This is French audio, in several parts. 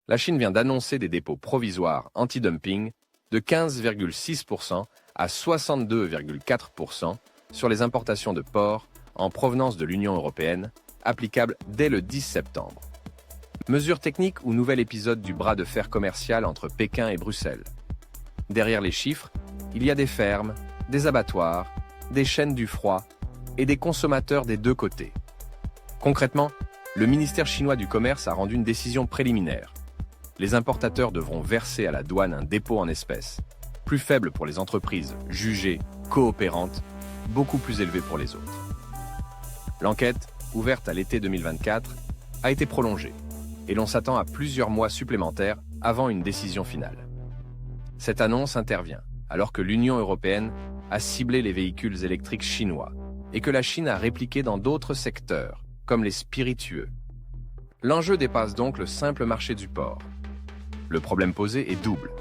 la Chine vient d'annoncer des dépôts provisoires anti-dumping de 15,6% à 62,4% sur les importations de porc en provenance de l'Union européenne, applicables dès le 10 septembre. Mesure technique ou nouvel épisode du bras de fer commercial entre Pékin et Bruxelles. Derrière les chiffres, il y a des fermes, des abattoirs, des chaînes du froid et des consommateurs des deux côtés. Concrètement, le ministère chinois du Commerce a rendu une décision préliminaire. Les importateurs devront verser à la douane un dépôt en espèces, plus faible pour les entreprises jugées coopérantes, beaucoup plus élevé pour les autres. L'enquête, ouverte à l'été 2024, a été prolongée et l'on s'attend à plusieurs mois supplémentaires avant une décision finale. Cette annonce intervient alors que l'Union européenne a ciblé les véhicules électriques chinois et que la Chine a répliqué dans d'autres secteurs, comme les spiritueux. L'enjeu dépasse donc le simple marché du porc. Le problème posé est double.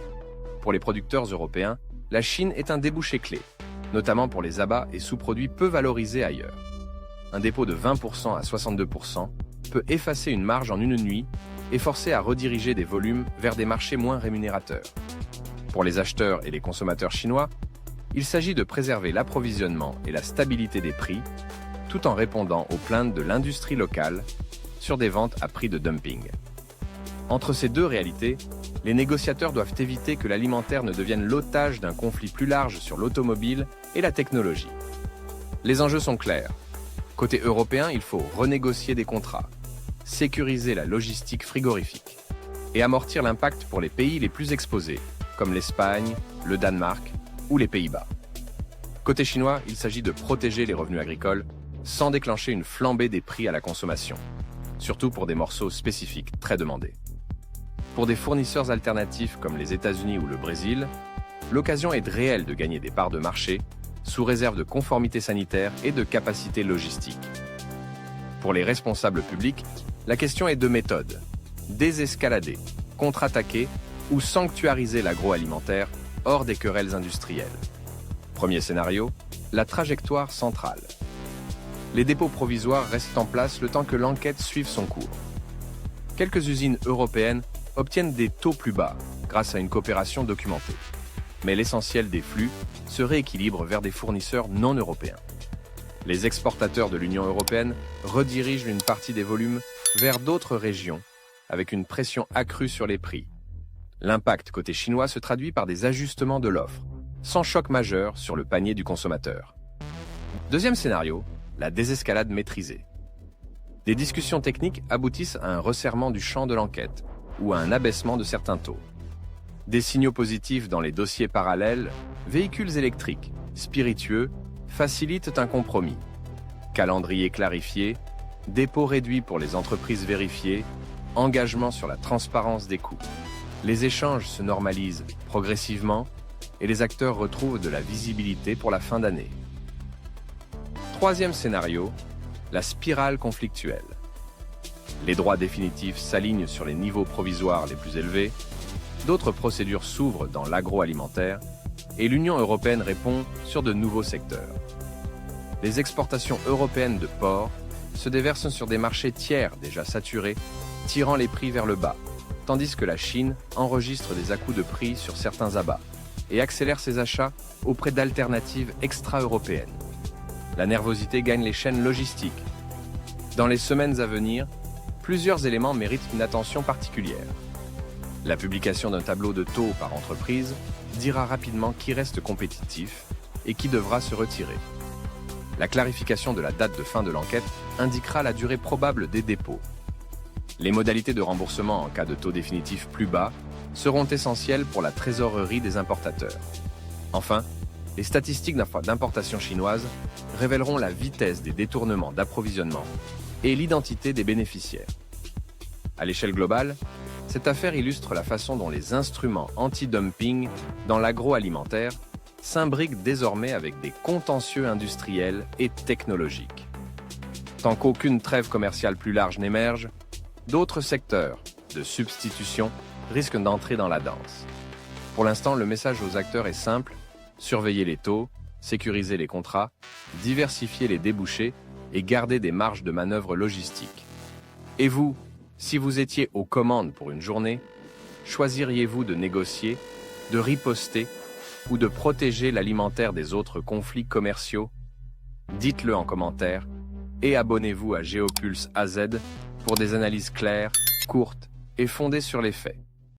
Pour les producteurs européens, la Chine est un débouché clé, notamment pour les abats et sous-produits peu valorisés ailleurs. Un dépôt de 20% à 62% peut effacer une marge en une nuit et forcer à rediriger des volumes vers des marchés moins rémunérateurs. Pour les acheteurs et les consommateurs chinois, il s'agit de préserver l'approvisionnement et la stabilité des prix, tout en répondant aux plaintes de l'industrie locale sur des ventes à prix de dumping. Entre ces deux réalités, les négociateurs doivent éviter que l'alimentaire ne devienne l'otage d'un conflit plus large sur l'automobile et la technologie. Les enjeux sont clairs. Côté européen, il faut renégocier des contrats, sécuriser la logistique frigorifique et amortir l'impact pour les pays les plus exposés, comme l'Espagne, le Danemark ou les Pays-Bas. Côté chinois, il s'agit de protéger les revenus agricoles sans déclencher une flambée des prix à la consommation, surtout pour des morceaux spécifiques très demandés. Pour des fournisseurs alternatifs comme les États-Unis ou le Brésil, l'occasion est réelle de gagner des parts de marché sous réserve de conformité sanitaire et de capacité logistique. Pour les responsables publics, la question est de méthode. Désescalader, contre-attaquer ou sanctuariser l'agroalimentaire hors des querelles industrielles. Premier scénario, la trajectoire centrale. Les dépôts provisoires restent en place le temps que l'enquête suive son cours. Quelques usines européennes obtiennent des taux plus bas grâce à une coopération documentée. Mais l'essentiel des flux se rééquilibre vers des fournisseurs non européens. Les exportateurs de l'Union européenne redirigent une partie des volumes vers d'autres régions, avec une pression accrue sur les prix. L'impact côté chinois se traduit par des ajustements de l'offre, sans choc majeur sur le panier du consommateur. Deuxième scénario, la désescalade maîtrisée. Des discussions techniques aboutissent à un resserrement du champ de l'enquête ou à un abaissement de certains taux. Des signaux positifs dans les dossiers parallèles, véhicules électriques, spiritueux, facilitent un compromis. Calendrier clarifié, dépôt réduit pour les entreprises vérifiées, engagement sur la transparence des coûts. Les échanges se normalisent progressivement et les acteurs retrouvent de la visibilité pour la fin d'année. Troisième scénario, la spirale conflictuelle. Les droits définitifs s'alignent sur les niveaux provisoires les plus élevés, d'autres procédures s'ouvrent dans l'agroalimentaire et l'Union européenne répond sur de nouveaux secteurs. Les exportations européennes de porc se déversent sur des marchés tiers déjà saturés, tirant les prix vers le bas, tandis que la Chine enregistre des à-coups de prix sur certains abats et accélère ses achats auprès d'alternatives extra-européennes. La nervosité gagne les chaînes logistiques. Dans les semaines à venir, plusieurs éléments méritent une attention particulière. La publication d'un tableau de taux par entreprise dira rapidement qui reste compétitif et qui devra se retirer. La clarification de la date de fin de l'enquête indiquera la durée probable des dépôts. Les modalités de remboursement en cas de taux définitif plus bas seront essentielles pour la trésorerie des importateurs. Enfin, les statistiques d'importation chinoise révéleront la vitesse des détournements d'approvisionnement et l'identité des bénéficiaires. À l'échelle globale, cette affaire illustre la façon dont les instruments anti-dumping dans l'agroalimentaire s'imbriquent désormais avec des contentieux industriels et technologiques. Tant qu'aucune trêve commerciale plus large n'émerge, d'autres secteurs de substitution risquent d'entrer dans la danse. Pour l'instant, le message aux acteurs est simple: surveiller les taux, sécuriser les contrats, diversifier les débouchés et garder des marges de manœuvre logistiques. Et vous, Si vous étiez aux commandes pour une journée, choisiriez-vous de négocier, de riposter ou de protéger l'alimentaire des autres conflits commerciaux? Dites-le en commentaire et abonnez-vous à Géopulse AZ pour des analyses claires, courtes et fondées sur les faits.